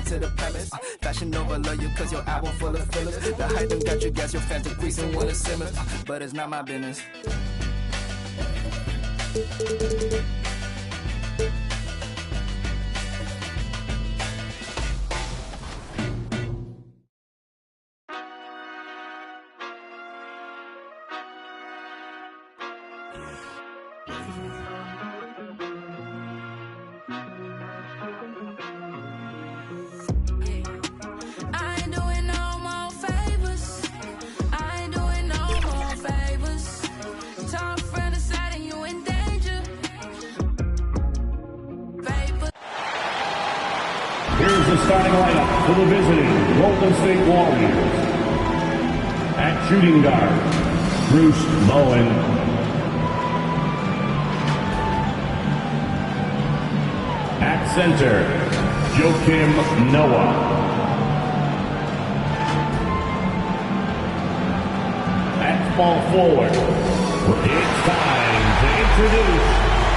to the premise. Fashion over love you cause your album full of fillers. The hype done got you gas, your phantom grease and wanna simmer. But it's not my business. Here's the starting lineup for the visiting Golden State Warriors. At shooting guard, Bruce Bowen. At center, Joakim Noah. At small forward, it's time to introduce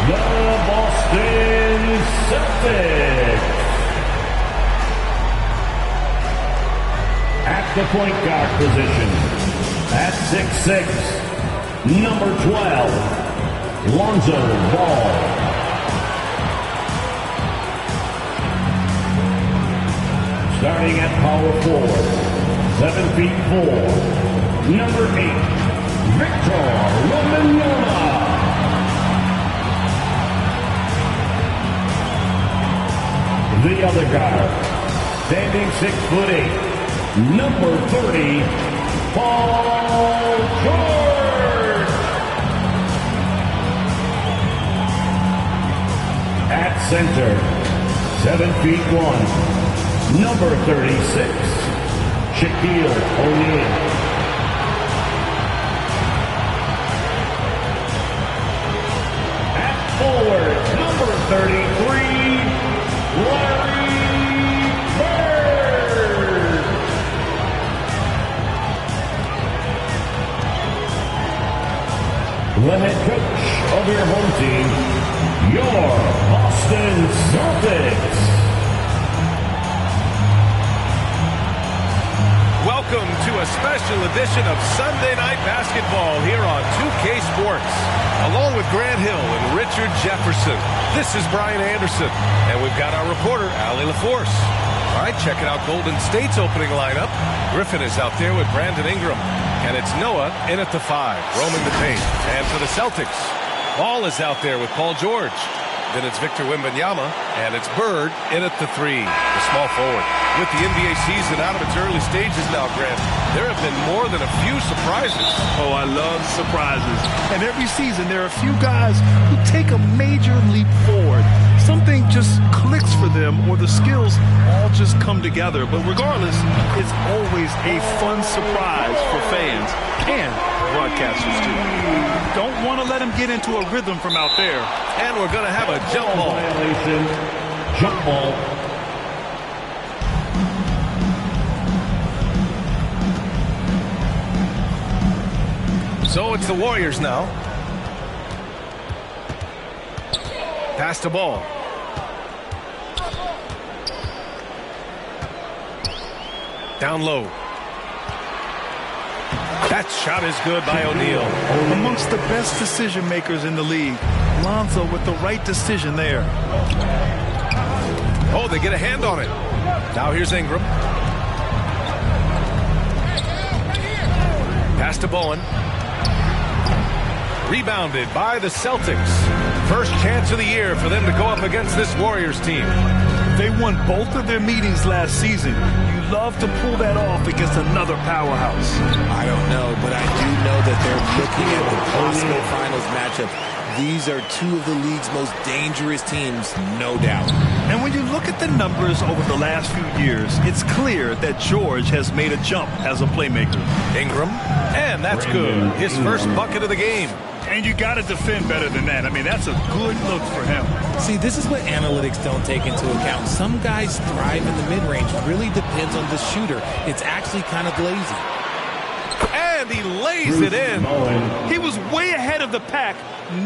the Boston Celtics. At the point guard position, at 6'6", number 12, Lonzo Ball. Starting at power forward, 7'4", number 8, Victor Wembanyama. The other guard, standing 6'8", number 30, Paul George. At center, 7'1", number 36, Shaquille O'Neal. At forward, number 33, Larry Bird. The head coach of your home team, your Boston Celtics. Welcome to a special edition of Sunday Night Basketball here on 2K Sports. Along with Grant Hill and Richard Jefferson, this is Brian Anderson, and we've got our reporter, Allie LaForce. All right, checking out Golden State's opening lineup. Griffin is out there with Brandon Ingram. And it's Noah in at the 5, roaming the paint. And for the Celtics, Ball is out there with Paul George. Then it's Victor Wembanyama, and it's Bird in at the 3, the small forward. With the NBA season out of its early stages now, Grant, there have been more than a few surprises. Oh, I love surprises. And every season, there are a few guys who take a major leap forward. Something just clicks for them, or the skills all just come together. But regardless, it's always a fun surprise for fans and broadcasters, too. Don't want to let him get into a rhythm from out there. And we're going to have a jump ball. Violation. Jump ball. So it's the Warriors now. Pass the ball. Down low. That shot is good by O'Neal. Amongst the best decision makers in the league. Lonzo with the right decision there. Oh, they get a hand on it. Now here's Ingram. Pass to Bowen. Rebounded by the Celtics. First chance of the year for them to go up against this Warriors team. They won both of their meetings last season. You love to pull that off against another powerhouse. I don't know, but I do know that they're looking at the possible finals matchup. These are two of the league's most dangerous teams, no doubt. And when you look at the numbers over the last few years, it's clear that George has made a jump as a playmaker. Ingram, and that's good. His first bucket of the game. And you got to defend better than that. I mean, that's a good look for him. See, this is what analytics don't take into account. Some guys thrive in the mid-range. It really depends on the shooter. It's actually kind of lazy. And he lays it in. He was way ahead of the pack.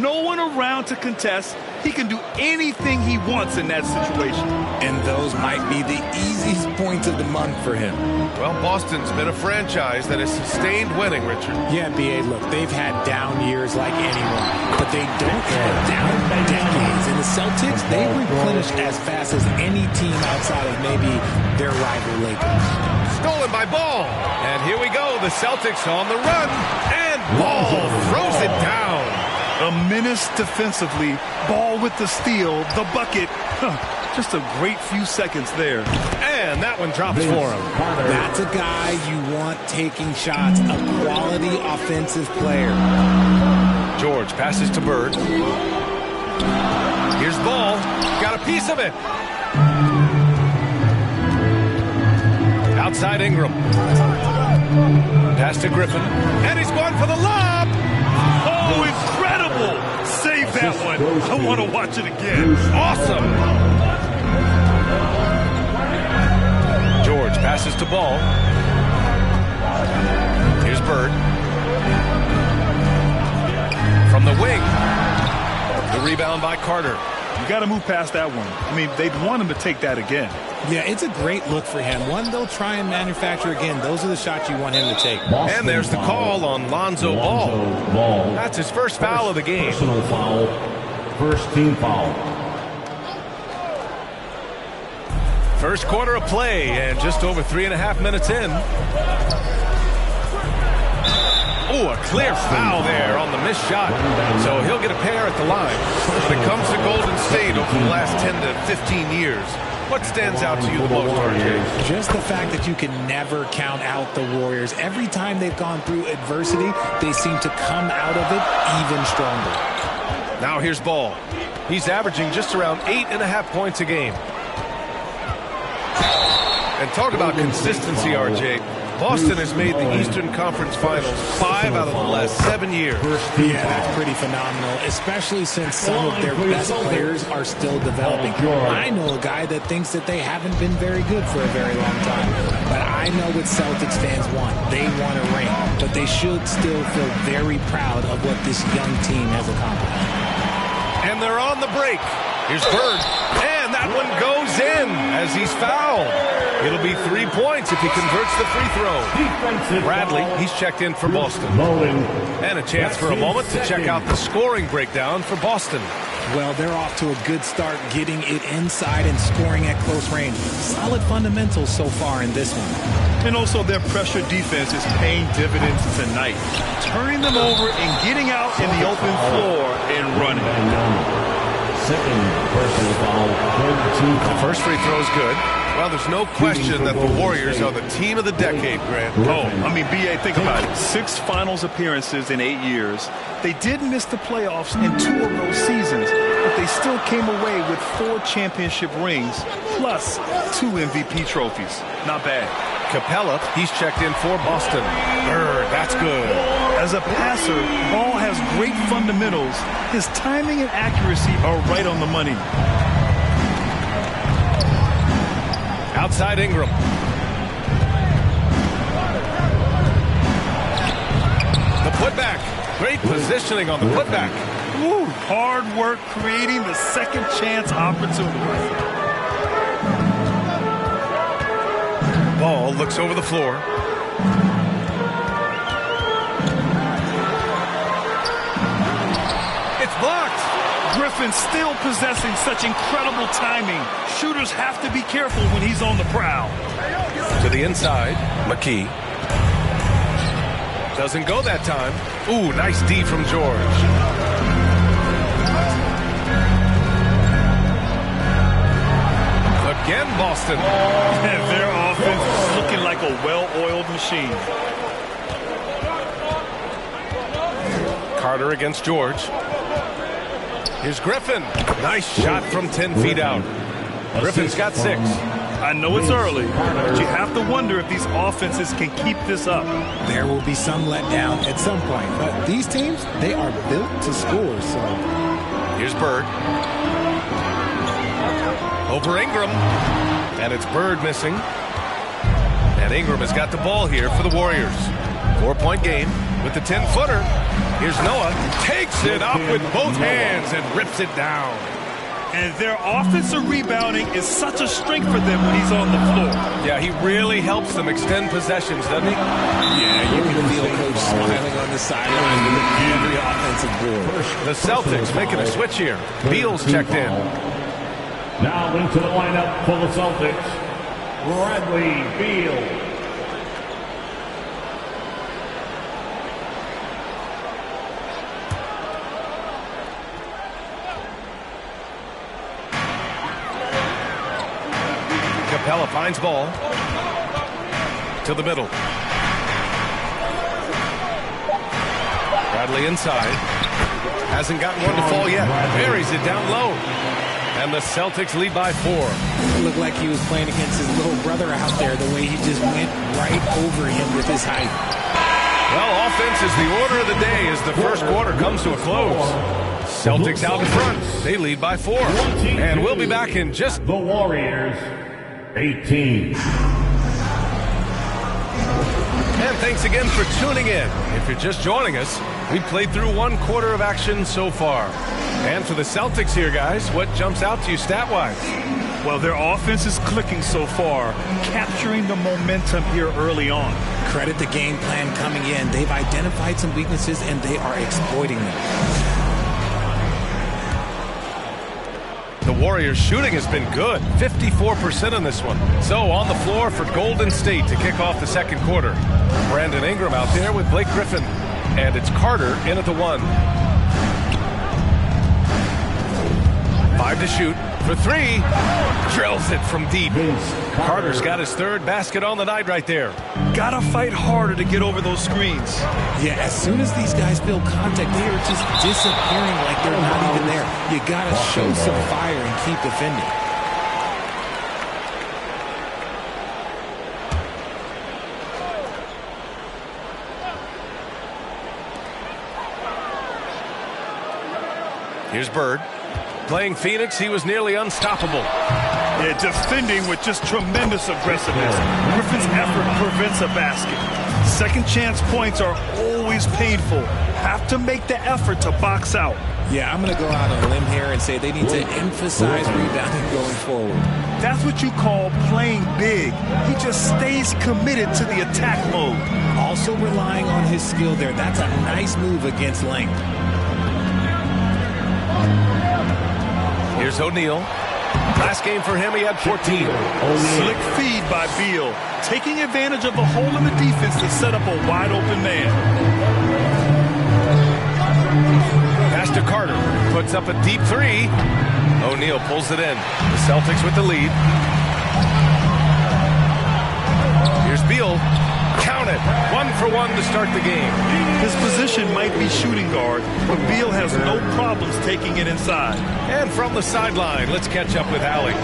No one around to contest. He can do anything he wants in that situation. And those might be the easiest points of the month for him. Well, Boston's been a franchise that has sustained winning, Richard. Yeah, B.A., look, they've had down years like anyone, but they don't have down decades. And the Celtics, they replenish as fast as any team outside of maybe their rival Lakers. Stolen by Ball. And here we go. The Celtics on the run. And Ball throws it down. A menace defensively. Ball with the steal. The bucket. Just a great few seconds there. And that one drops for him. That's a guy you want taking shots. A quality offensive player. George passes to Bird. Here's Ball. Got a piece of it. Outside Ingram. Pass to Griffin. And he's going for the lob. Oh, incredible. Save that one. I want to watch it again. Awesome. George passes to Ball. Here's Bird. From the wing. The rebound by Carter. You got to move past that one. I mean, they'd want him to take that again. Yeah, it's a great look for him. One they'll try and manufacture again. Those are the shots you want him to take. And there's the call on Lonzo Ball. That's his first foul of the game. Personal foul. First team foul. First quarter of play and just over 3.5 minutes in. Oh, a clear foul there on the missed shot. So he'll get a pair at the line. When it comes to Golden State over the last 10 to 15 years, what stands out to you the most, RJ? Just the fact that you can never count out the Warriors. Every time they've gone through adversity, they seem to come out of it even stronger. Now here's Ball. He's averaging just around 8.5 points a game. And talk about consistency, RJ. Boston has made the Eastern Conference Finals 5 out of the last 7 years. Yeah, that's pretty phenomenal, especially since some of their best players are still developing. I know a guy that thinks that they haven't been very good for a very long time. But I know what Celtics fans want. They want a ring. But they should still feel very proud of what this young team has accomplished. And they're on the break. Here's Bird. And that one goes in as he's fouled. It'll be 3 points if he converts the free throw. Bradley, he's checked in for Boston. And a chance for a moment to check out the scoring breakdown for Boston. Well, they're off to a good start getting it inside and scoring at close range. Solid fundamentals so far in this one. And also their pressure defense is paying dividends tonight. Turning them over and getting out in the open floor and running. Second personal foul. The first free throw is good. Well, there's no question that the Warriors are the team of the decade, Grant. Oh, I mean, B.A., think about it. 6 finals appearances in 8 years. They did miss the playoffs in 2 of those seasons, but they still came away with 4 championship rings plus 2 MVP trophies. Not bad. Capella, he's checked in for Boston. Bird, that's good. As a passer, Ball has great fundamentals. His timing and accuracy are right on the money. Outside Ingram. The putback. Great positioning on the putback. Ooh, hard work creating the second chance opportunity. Ball looks over the floor. It's blocked. Griffin still possessing such incredible timing. Shooters have to be careful when he's on the prowl. To the inside, McKee. Doesn't go that time. Ooh, nice D from George. Again, Boston. And their offense is looking like a well-oiled machine. Carter against George. Here's Griffin. Nice shot from 10 feet out. Griffin's got 6. I know it's early, but you have to wonder if these offenses can keep this up. There will be some letdown at some point, but these teams, they are built to score, so. Here's Bird. Over Ingram. And it's Bird missing. And Ingram has got the ball here for the Warriors. 4-point game with the 10-footer. Here's Noah. Takes it up with both hands and rips it down. And their offensive rebounding is such a strength for them when he's on the floor. Yeah, he really helps them extend possessions, doesn't he? Yeah, you can feel Coach smiling on the sideline with every offensive board. The Celtics making a switch here. Beal's checked in. Now into the lineup for the Celtics, Bradley Beal. Capella finds ball to the middle. Bradley inside. Hasn't gotten one to fall yet. Buries it down low. And the Celtics lead by 4. It looked like he was playing against his little brother out there, the way he just went right over him with his height. Well, offense is the order of the day as the first quarter comes to a close. Celtics out in front. They lead by 4. And we'll be back in just... The Warriors, 18. And thanks again for tuning in. If you're just joining us, we've played through 1 quarter of action so far. And for the Celtics here, guys, what jumps out to you stat-wise? Well, their offense is clicking so far, capturing the momentum here early on. Credit the game plan coming in. They've identified some weaknesses, and they are exploiting them. The Warriors' shooting has been good, 54% on this one. So on the floor for Golden State to kick off the second quarter. Brandon Ingram out there with Blake Griffin. And it's Carter in at the 1. 5 to shoot for 3. Drills it from deep. Carter's got his 3rd basket on the night right there. Gotta fight harder to get over those screens. Yeah, as soon as these guys feel contact, they are just disappearing like they're not even there. You gotta show some fire and keep defending. Here's Bird. Playing Phoenix, he was nearly unstoppable. Yeah, defending with just tremendous aggressiveness. Griffin's effort prevents a basket. Second chance points are always painful. Have to make the effort to box out. Yeah, I'm going to go out on a limb here and say they need to emphasize rebounding going forward. That's what you call playing big. He just stays committed to the attack mode. Also relying on his skill there. That's a nice move against length. Here's O'Neal. Last game for him, he had 14. Slick feed by Beal, taking advantage of the hole in the defense to set up a wide-open man. Pass to Carter. Puts up a deep 3. O'Neal pulls it in. The Celtics with the lead. Here's Beal. Count it. 1 for 1 to start the game. His position might be shooting guard, but Beal has no problems taking it inside. And from the sideline, let's catch up with Allie.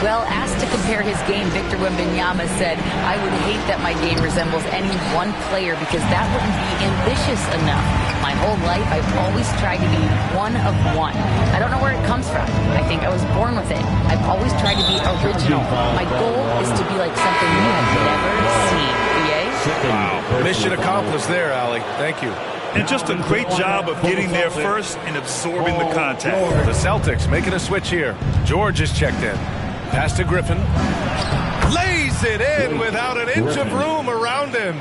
Well, asked to compare his game, Victor Wembanyama said, I would hate that my game resembles any one player because that wouldn't be ambitious enough. My whole life, I've always tried to be one of one. I don't know where it comes from. I think I was born with it. I've always tried to be original. My goal is to be like something you have never seen. Wow. Mission accomplished there, Allie. Thank you. And just a great job of getting there first and absorbing the contact. The Celtics making a switch here. George is checked in. Pass to Griffin. Lays it in without an inch of room around him.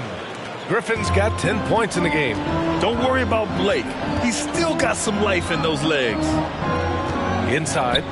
Griffin's got 10 points in the game. Don't worry about Blake. He's still got some life in those legs. Inside.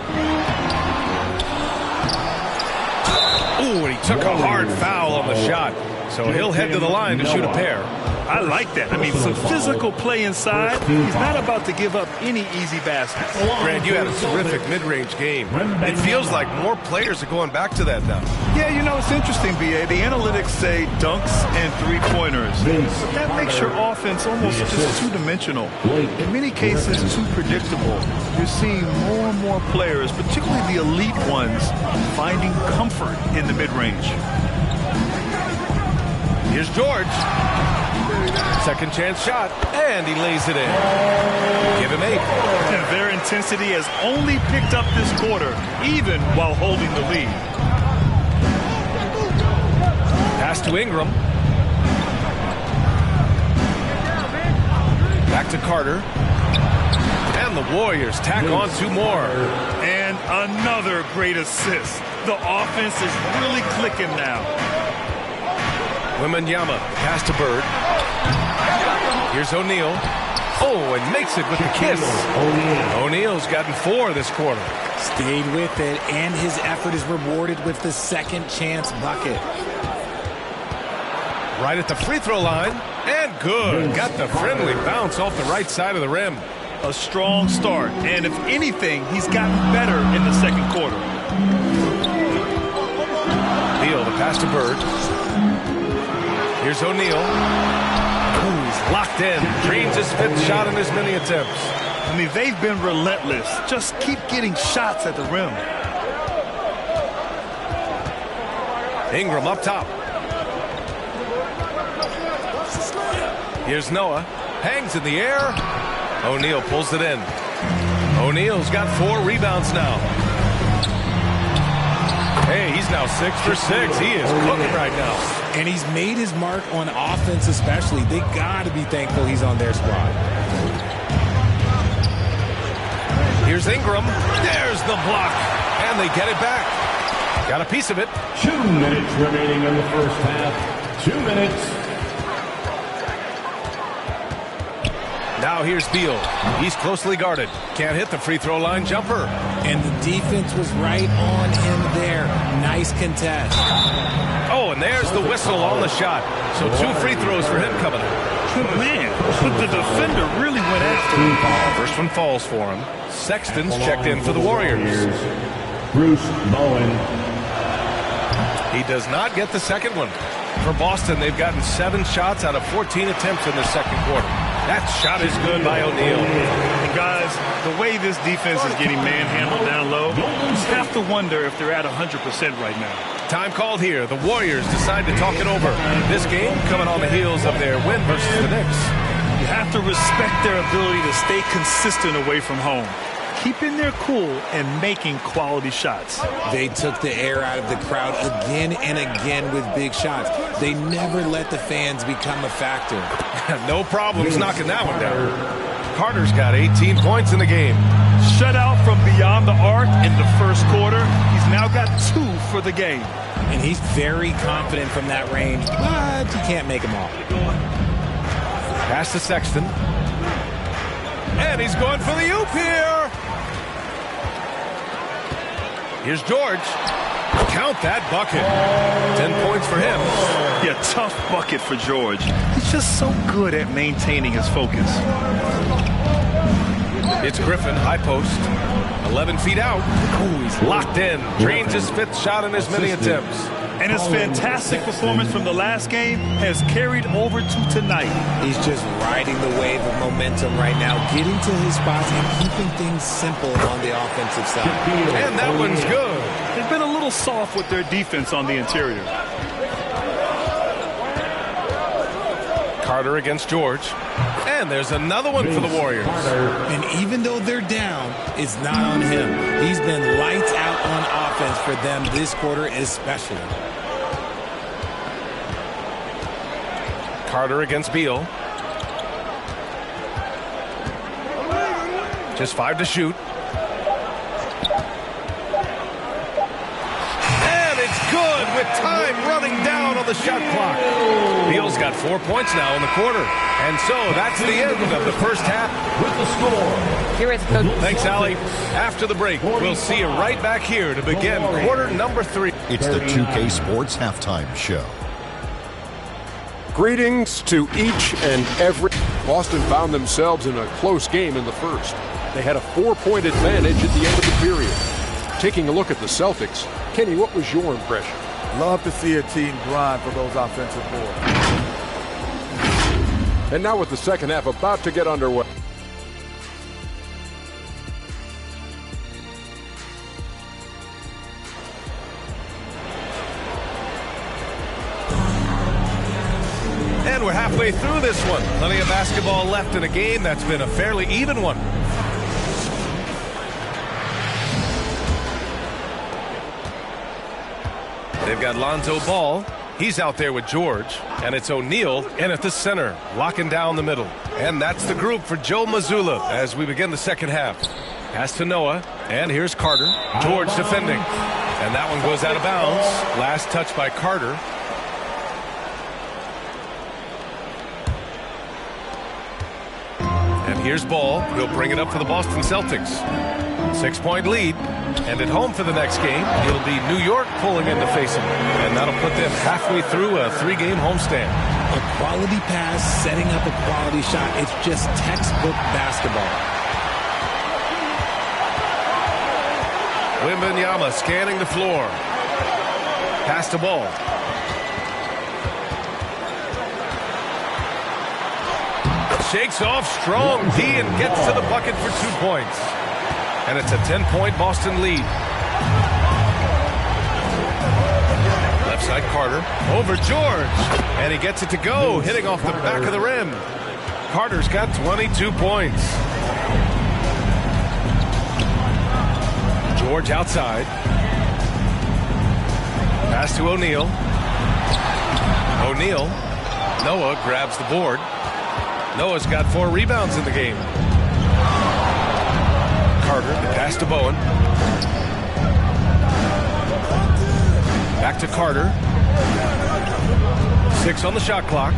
Ooh, and he took a hard foul on the shot. So he'll head to the line to shoot a pair. I like that. I mean, some physical play inside. He's not about to give up any easy baskets. Grant, you had a terrific mid-range game. It feels like more players are going back to that now. Yeah, you know, it's interesting, B.A. The analytics say dunks and three-pointers. But that makes your offense almost just two-dimensional. In many cases, too predictable. You're seeing more and more players, particularly the elite ones, finding comfort in the mid-range. Here's George. Second chance shot, and he lays it in. Give him 8. And their intensity has only picked up this quarter, even while holding the lead. Pass to Ingram. Back to Carter. And the Warriors tack on 2 more. And another great assist. The offense is really clicking now. Wembanyama, pass to Bird. Here's O'Neal. Oh, and makes it with the kiss. O'Neal's gotten 4 this quarter. Stayed with it, and his effort is rewarded with the second chance bucket. Right at the free throw line. And good. Got the friendly bounce off the right side of the rim. A strong start, and if anything, he's gotten better in the second quarter. Beal, the pass to Bird. Here's O'Neal. Who's locked in. Dreams his 5th shot in as many attempts. I mean, they've been relentless. Just keep getting shots at the rim. Ingram up top. Here's Noah. Hangs in the air. O'Neal pulls it in. O'Neal's got 4 rebounds now. Hey, he's now 6 for 6. He is cooking right now. And he's made his mark on offense especially. They got to be thankful he's on their squad. Here's Ingram. There's the block. And they get it back. Got a piece of it. 2 minutes remaining in the first half. 2 minutes. Now here's Beal. He's closely guarded. Can't hit the free throw line jumper. And the defense was right on him there. Nice contest. Oh, and there's the whistle on the shot. So 2 free throws for him coming up. Man, but the defender really went after him. First one falls for him. Sexton's checked in for the Warriors. Bruce Bowen. He does not get the second one. For Boston, they've gotten 7 shots out of 14 attempts in the second quarter. That shot is good by O'Neal. And guys, the way this defense is getting manhandled down low, you have to wonder if they're at 100% right now. Time called here. The Warriors decide to talk it over. This game coming on the heels of their win versus the Knicks. You have to respect their ability to stay consistent away from home, keeping their cool and making quality shots. They took the air out of the crowd again and again with big shots. They never let the fans become a factor. No problems knocking that one down. Carter's got 18 points in the game. Shut out from beyond the arc in the first quarter. He's now got 2 for the game. And he's very confident from that range, but you can't make them all. Pass to Sexton. And he's going for the oop here. Here's George. Count that bucket. 10 points for him. Yeah, tough bucket for George. He's just so good at maintaining his focus. It's Griffin, high post. 11 feet out. Oh, he's locked in. Drains his 5th shot in as many attempts. And his fantastic performance from the last game has carried over to tonight. He's just riding the wave of momentum right now, getting to his spots and keeping things simple on the offensive side. And that one's good. They've been a little soft with their defense on the interior. Carter against George. And there's another one for the Warriors. And even though they're down, it's not on him. He's been lights out on offense for them this quarter especially. Carter against Beal. Just 5 to shoot. And it's good with time running down on the shot clock. Beal's got 4 points now in the quarter. And so that's the end of the first half with the score. Here is Coach. Thanks, Allie. After the break, we'll see you right back here to begin quarter number 3. It's the 2K Sports Halftime Show. Greetings to each and every. Boston found themselves in a close game in the first. They had a 4-point advantage at the end of the period. Taking a look at the Celtics, Kenny, what was your impression? Love to see a team grind for those offensive boards. And now with the second half about to get underway. And we're halfway through this one. Plenty of basketball left in a game that's been a fairly even one. They've got Lonzo Ball. He's out there with George, and it's O'Neal in at the center, locking down the middle. And that's the group for Joe Mazzulla as we begin the second half. Pass to Noah, and here's Carter. George defending, and that one goes out of bounds. Last touch by Carter. And here's Ball. He'll bring it up for the Boston Celtics. 6-point lead. And at home for the next game, it'll be New York pulling in to face them. And that'll put them halfway through a 3-game homestand. A quality pass, setting up a quality shot. It's just textbook basketball. Wembanyama scanning the floor. Pass to Ball. Shakes off strong D and gets to the bucket for 2 points. And it's a 10-point Boston lead. Left side Carter over George. And he gets it to go, hitting off the back of the rim. Carter's got 22 points. George outside. Pass to O'Neal. O'Neal. Noah grabs the board. Noah's got 4 rebounds in the game. Carter, the pass to Bowen. Back to Carter. 6 on the shot clock.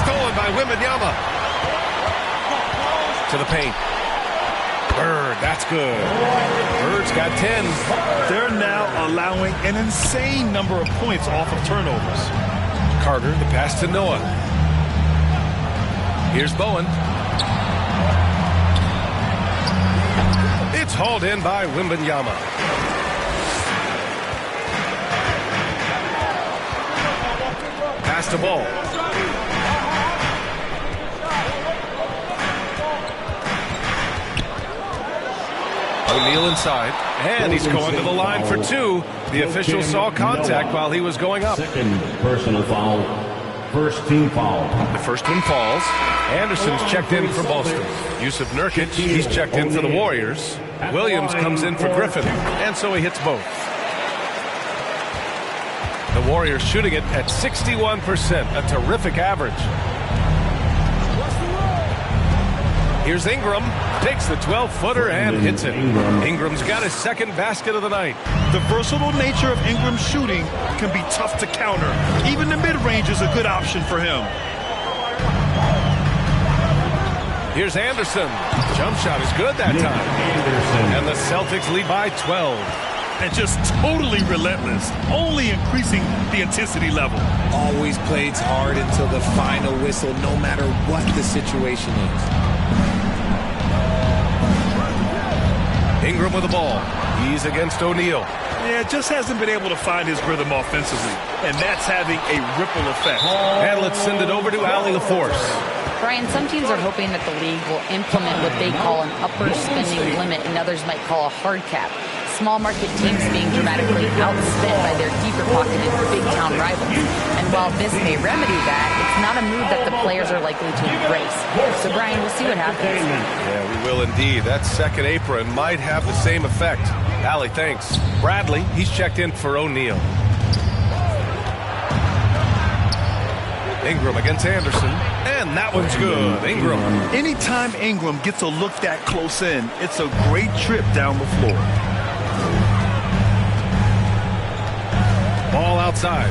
Stolen by Wembanyama. To the paint. Bird, that's good. Bird's got 10. They're now allowing an insane number of points off of turnovers. Carter, the pass to Noah. Here's Bowen. It's hauled in by Wembanyama. Pass to Ball. O'Neal inside, and he's going to the line for 2. The official saw contact while he was going up. Second personal foul. First team foul. The first one falls. Anderson's checked in for Boston. Yusuf Nurkic, he's checked in for the Warriors. Williams comes in for Griffin, and so he hits both. The Warriors shooting it at 61%, a terrific average. Here's Ingram, takes the 12-footer and hits it. Ingram's got his second basket of the night. The versatile nature of Ingram's shooting can be tough to counter. Even the mid-range is a good option for him. Here's Anderson. Jump shot is good that time. And the Celtics lead by 12. And just totally relentless, only increasing the intensity level. Always plays hard until the final whistle, no matter what the situation is. Ingram with the ball. He's against O'Neal. Yeah, just hasn't been able to find his rhythm offensively. And that's having a ripple effect. And let's send it over to Allie LaForce. Brian, some teams are hoping that the league will implement what they call an upper spending limit and others might call a hard cap. Small market teams being dramatically outspent by their deeper pocketed big town rivals. And while this may remedy that, it's not a move that the players are likely to embrace. So Brian, we'll see what happens. Yeah, we will indeed. That second apron might have the same effect. Allie, thanks. Bradley, he's checked in for O'Neal. Ingram against Anderson, and that one's good. Ingram. Anytime Ingram gets a look that close in, it's a great trip down the floor. Ball outside.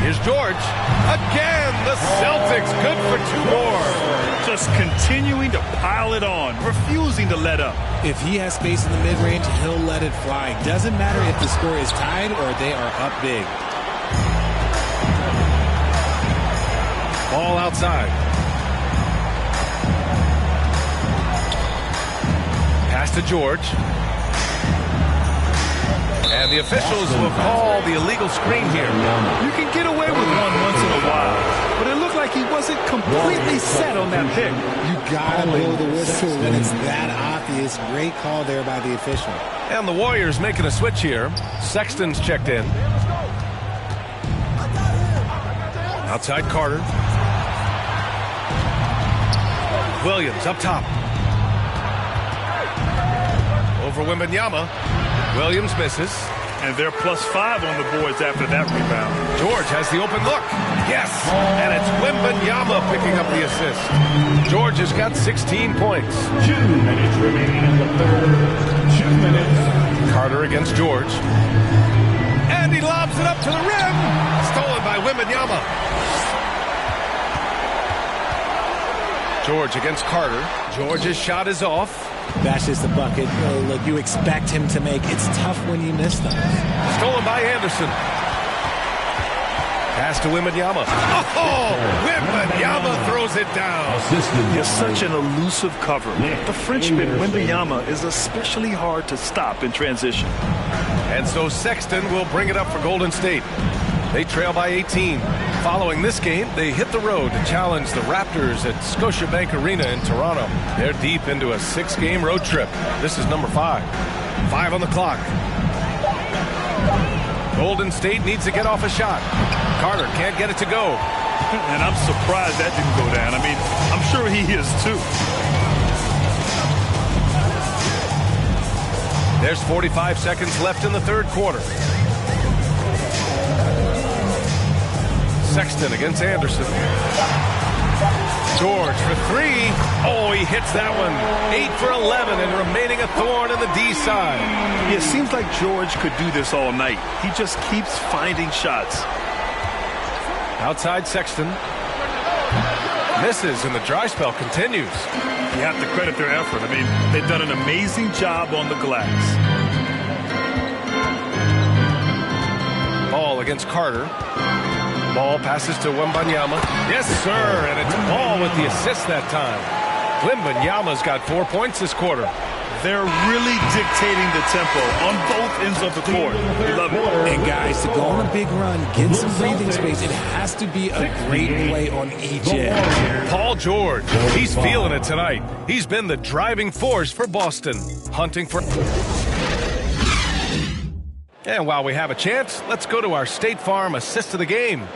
Here's George. Again, the Celtics good for 2 more. Just continuing to pile it on, refusing to let up. If he has space in the mid-range, he'll let it fly. Doesn't matter if the score is tied or they are up big. Ball outside. Pass to George. And the officials will call the illegal screen here. You can get away with one once in a while, but it looked like he wasn't completely set on that pick. You gotta blow the whistle when it's that obvious. Great call there by the official. And the Warriors making a switch here. Sexton's checked in. Outside Carter. Williams up top. Over Wembanyama. Williams misses. And they're +5 on the boards after that rebound. George has the open look. Yes, and it's Wembanyama picking up the assist. George has got 16 points. 2 minutes remaining in the third. 2 minutes. Carter against George. And he lobs it up to the rim. Stolen by Wembanyama. George against Carter. George's shot is off. That's just the bucket. Look, you expect him to make. It's tough when you miss those. Stolen by Anderson. Pass to Wembanyama. Oh, Wembanyama throws it down. He's such an elusive cover. The Frenchman, Wembanyama, is especially hard to stop in transition. And so Sexton will bring it up for Golden State. They trail by 18. Following this game, they hit the road to challenge the Raptors at Scotiabank Arena in Toronto. They're deep into a 6-game road trip. This is number 5. 5 on the clock. Golden State needs to get off a shot. Carter can't get it to go. And I'm surprised that didn't go down. I mean, I'm sure he is too. There's 45 seconds left in the third quarter. Sexton against Anderson. George for 3. Oh, he hits that one. 8 for 11 and remaining a thorn in the D side. Yeah, it seems like George could do this all night. He just keeps finding shots. Outside Sexton. Misses and the dry spell continues. You have to credit their effort. I mean, they've done an amazing job on the glass. Ball against Carter. Ball passes to Wembanyama. Yes, sir, and it's Ball with the assist that time. Wembanyama's got 4 points this quarter. They're really dictating the tempo on both ends of the court. We love it. And guys, to go on a big run, get some breathing space, it has to be a great play on each end. Paul George, he's feeling it tonight. He's been the driving force for Boston, hunting for... And while we have a chance, let's go to our State Farm assist of the game.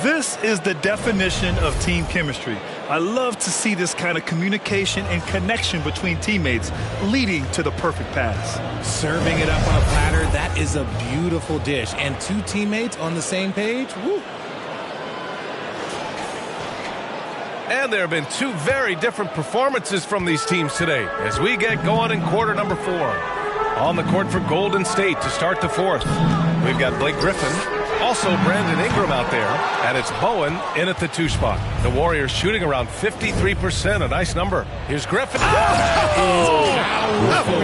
This is the definition of team chemistry. I love to see this kind of communication and connection between teammates leading to the perfect pass. Serving it up on a platter, that is a beautiful dish. And 2 teammates on the same page, woo. And there have been 2 very different performances from these teams today as we get going in quarter number 4. On the court for Golden State to start the 4th. We've got Blake Griffin, also Brandon Ingram out there, and it's Bowen in at the 2 spot. The Warriors shooting around 53%, a nice number. Here's Griffin. Oh,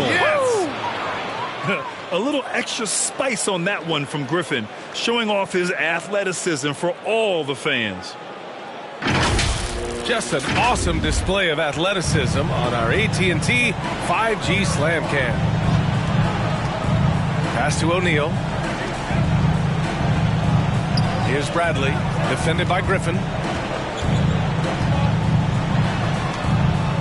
yes! A little extra spice on that one from Griffin, showing off his athleticism for all the fans. Just an awesome display of athleticism on our AT&T 5G Slam Cam. Pass to O'Neal. Here's Bradley, defended by Griffin.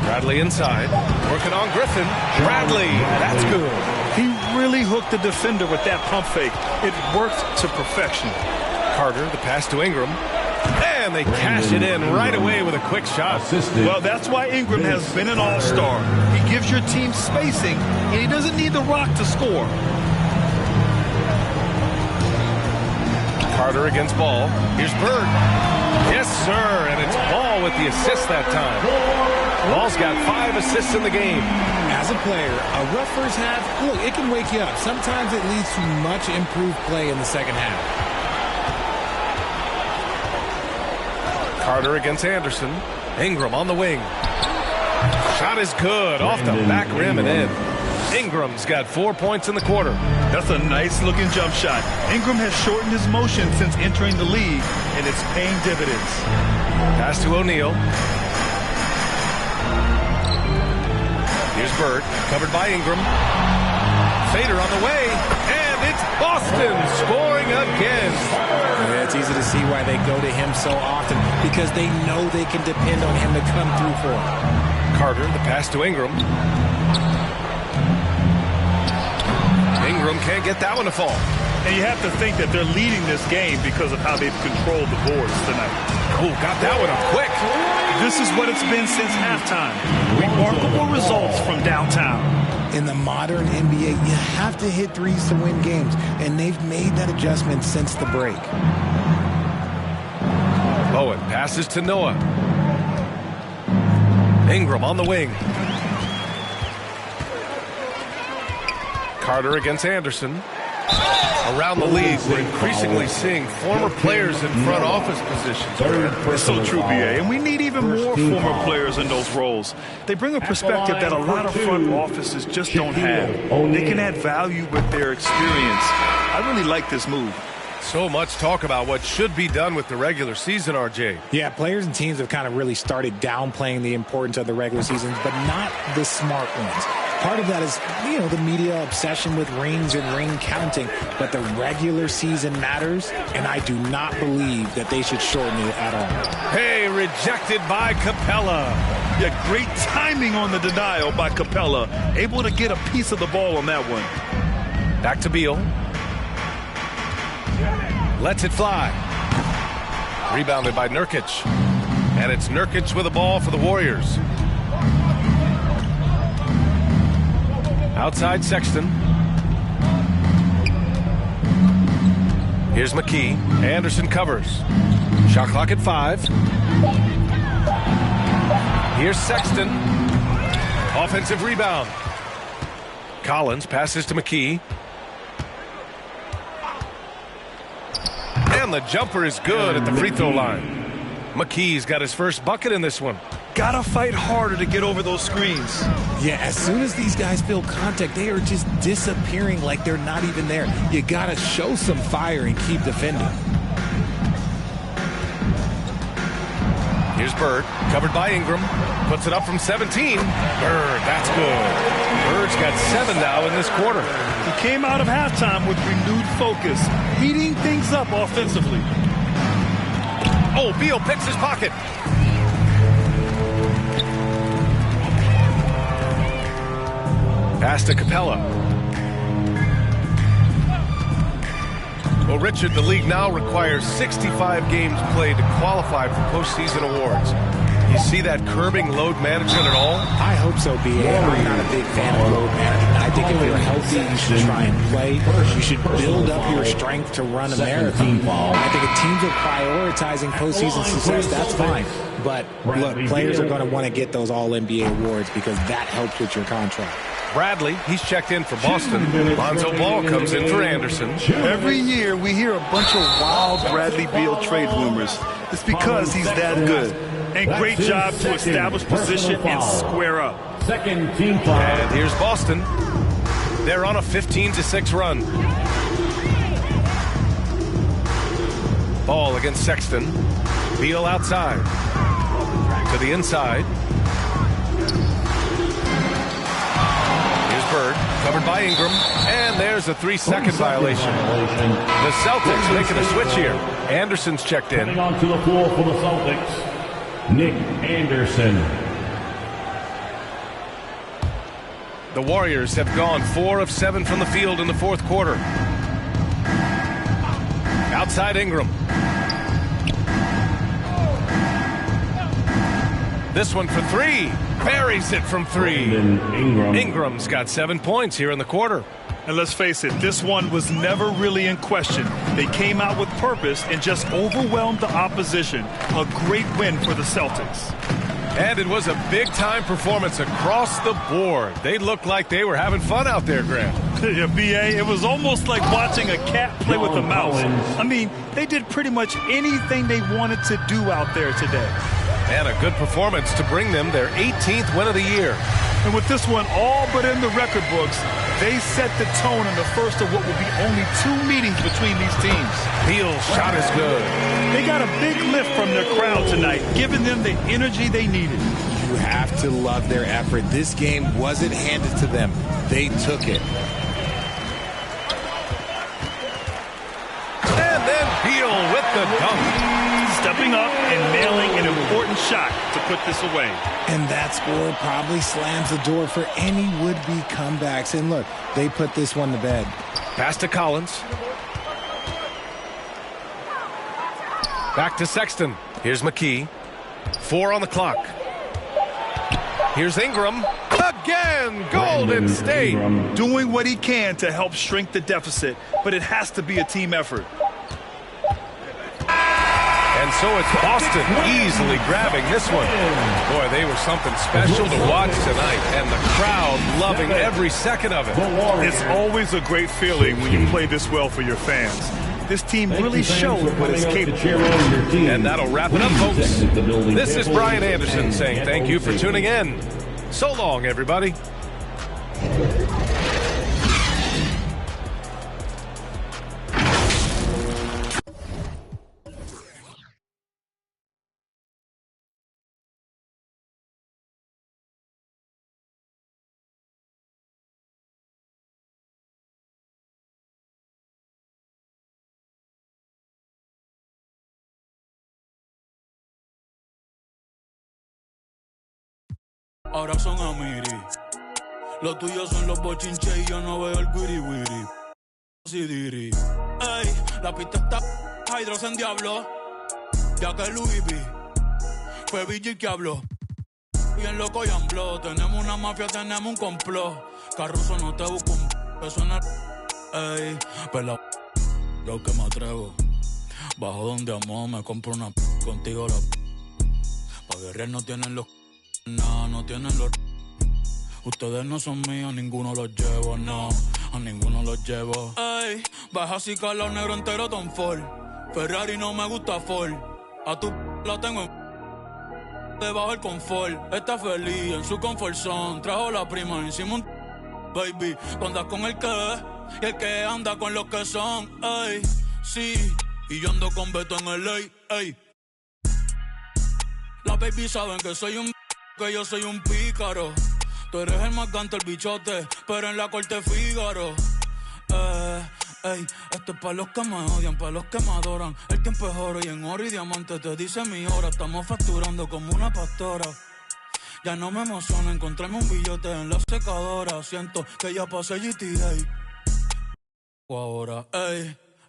Bradley inside, working on Griffin. Bradley, that's good. He really hooked the defender with that pump fake. It worked to perfection. Carter, the pass to Ingram. And they cash it in right away with a quick shot. Well, that's why Ingram has been an all-star. He gives your team spacing, and he doesn't need the rock to score. Carter against Ball. Here's Bird. Yes, sir, and it's Ball with the assist that time. Ball's got 5 assists in the game. As a player, a rough first half, look, it can wake you up. Sometimes it leads to much improved play in the second half. Carter against Anderson. Ingram on the wing. Shot is good, off the back rim and in. Ingram's got 4 points in the quarter. That's a nice-looking jump shot. Ingram has shortened his motion since entering the league, and it's paying dividends. Pass to O'Neal. Here's Bird, covered by Ingram. Fader on the way, and it's Boston scoring again. Yeah, it's easy to see why they go to him so often, because they know they can depend on him to come through for them. Carter, the pass to Ingram. Ingram can't get that one to fall. And you have to think that they're leading this game because of how they've controlled the boards tonight. Oh, got that one up quick. This is what it's been since halftime. Remarkable results from downtown. In the modern NBA, you have to hit threes to win games, and they've made that adjustment since the break. Bowen passes to Noah. Ingram on the wing. Carter against Anderson. Around the league, we're increasingly seeing former players in front office positions. It's so true, BA. And we need even more former players in those roles. They bring a perspective that a lot of front offices just don't have. They can add value with their experience. I really like this move. So much talk about what should be done with the regular season, RJ. Yeah, players and teams have kind of really started downplaying the importance of the regular seasons, but not the smart ones. Part of that is, the media obsession with rings and ring counting, but the regular season matters, and I do not believe that they should shorten it at all. Hey, rejected by Capella. Yeah, great timing on the denial by Capella. Able to get a piece of the ball on that one. Back to Beal. Lets it fly. Rebounded by Nurkic. And it's Nurkic with the ball for the Warriors. Outside Sexton. Here's McKee. Anderson covers. Shot clock at 5. Here's Sexton. Offensive rebound. Collins passes to McKee. And the jumper is good at the free throw line. McKee's got his first bucket in this one. Gotta fight harder to get over those screens. Yeah, as soon as these guys feel contact, they are just disappearing like they're not even there. You gotta show some fire and keep defending. Here's Bird, covered by Ingram. Puts it up from 17. Bird, that's good. Bird's got 7 now in this quarter. He came out of halftime with renewed focus, heating things up offensively. Oh, Beal picks his pocket. Pass to Capella. Well, Richard, the league now requires 65 games played to qualify for postseason awards. You see that curbing load management at all? I hope so, BA. I'm not a big fan of load management. I think if you're healthy, you should try and play. You should build up your strength to run a marathon. I think if teams are prioritizing postseason success, that's fine. But look, players are going to want to get those All-NBA awards because that helps with your contract. Bradley, he's checked in for Boston. Lonzo Ball comes in for Anderson. Every year we hear a bunch of wild Bradley Beal trade rumors. It's because he's that good. And great job to establish position and square up. And here's Boston. They're on a 15-6 run. Ball against Sexton. Beal outside. To the inside. Bird, covered by Ingram, and there's a 3-second violation. The Celtics making a switch here. Anderson's checked in. Coming onto the floor for the Celtics, Nick Anderson. The Warriors have gone 4 of 7 from the field in the fourth quarter. Outside Ingram. This one for 3. Buries it from 3. Ingram's got 7 points here in the quarter. And let's face it, this one was never really in question. They came out with purpose and just overwhelmed the opposition. A great win for the Celtics. And it was a big-time performance across the board. They looked like they were having fun out there, Graham. Yeah, B.A., it was almost like watching a cat play with a mouse. I mean, they did pretty much anything they wanted to do out there today. And a good performance to bring them their 18th win of the year. And with this one all but in the record books, they set the tone in the first of what will be only 2 meetings between these teams. Beal's shot is good. They got a big lift from their crowd tonight, giving them the energy they needed. You have to love their effort. This game wasn't handed to them. They took it. And then Beal with the dunk. Stepping up and nailing an important shot to put this away. And that score probably slams the door for any would-be comebacks. And look, they put this one to bed. Pass to Collins. Back to Sexton. Here's McKee. 4 on the clock. Here's Ingram. Again, Golden State. Doing what he can to help shrink the deficit, but it has to be a team effort. And so it's Boston easily grabbing this one. Boy, they were something special to watch tonight, and the crowd loving every second of it. It's always a great feeling when you play this well for your fans. This team really showed what it's capable of. And that'll wrap it up, folks. This is Brian Anderson saying thank you for tuning in. So long, everybody. Ahora son amiri. Los tuyos son los bochinches y yo no veo el wiri wiri. Sidiri. Ey, la pista está Hydros en diablo. Ya que Louis V fue Vigil que habló. Bien loco y ambló. Tenemos una mafia, tenemos un complot. Carruso no te busco un eso no. Ey, pela. Yo que me atrevo. Bajo donde amo, me compro una contigo la. Pa' guerrear no tienen los. No, no tienen los. Ustedes no son míos, ninguno los llevo, no. A ninguno los llevo. Ey, baja así calor negro entero Tom Ford. Ferrari no me gusta Ford. A tu la tengo debajo el confort. Está feliz en su confort zone. Trajo la prima encima un baby. Tú andas con el que y el que anda con los que son. Ey, sí. Y yo ando con Beto en el ey. Las baby saben que soy un que yo soy un pícaro. Tú eres el más gante, el bichote, pero en la corte Fígaro. Esto es pa' los que me odian, pa' los que me adoran. El tiempo es oro y en oro y diamante te dice mi hora. Estamos facturando como una pastora. Ya no me emociona encontrarme un billete en la secadora. Siento que ya pasé GTA. Ahora,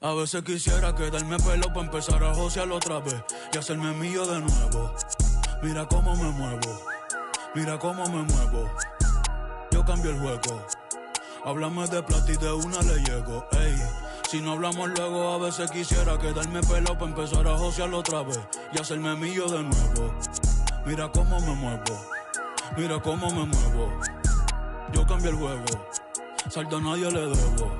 a veces quisiera quedarme pelo pa' empezar a josear otra vez y hacerme mío de nuevo. Mira cómo me muevo, mira cómo me muevo. Yo cambio el juego. Háblame de plata y de una le llego. Ey, si no hablamos luego, a veces quisiera quedarme pelo para empezar a josearlo otra vez y hacerme mío de nuevo. Mira cómo me muevo, mira cómo me muevo. Yo cambio el juego, saldo a nadie le debo.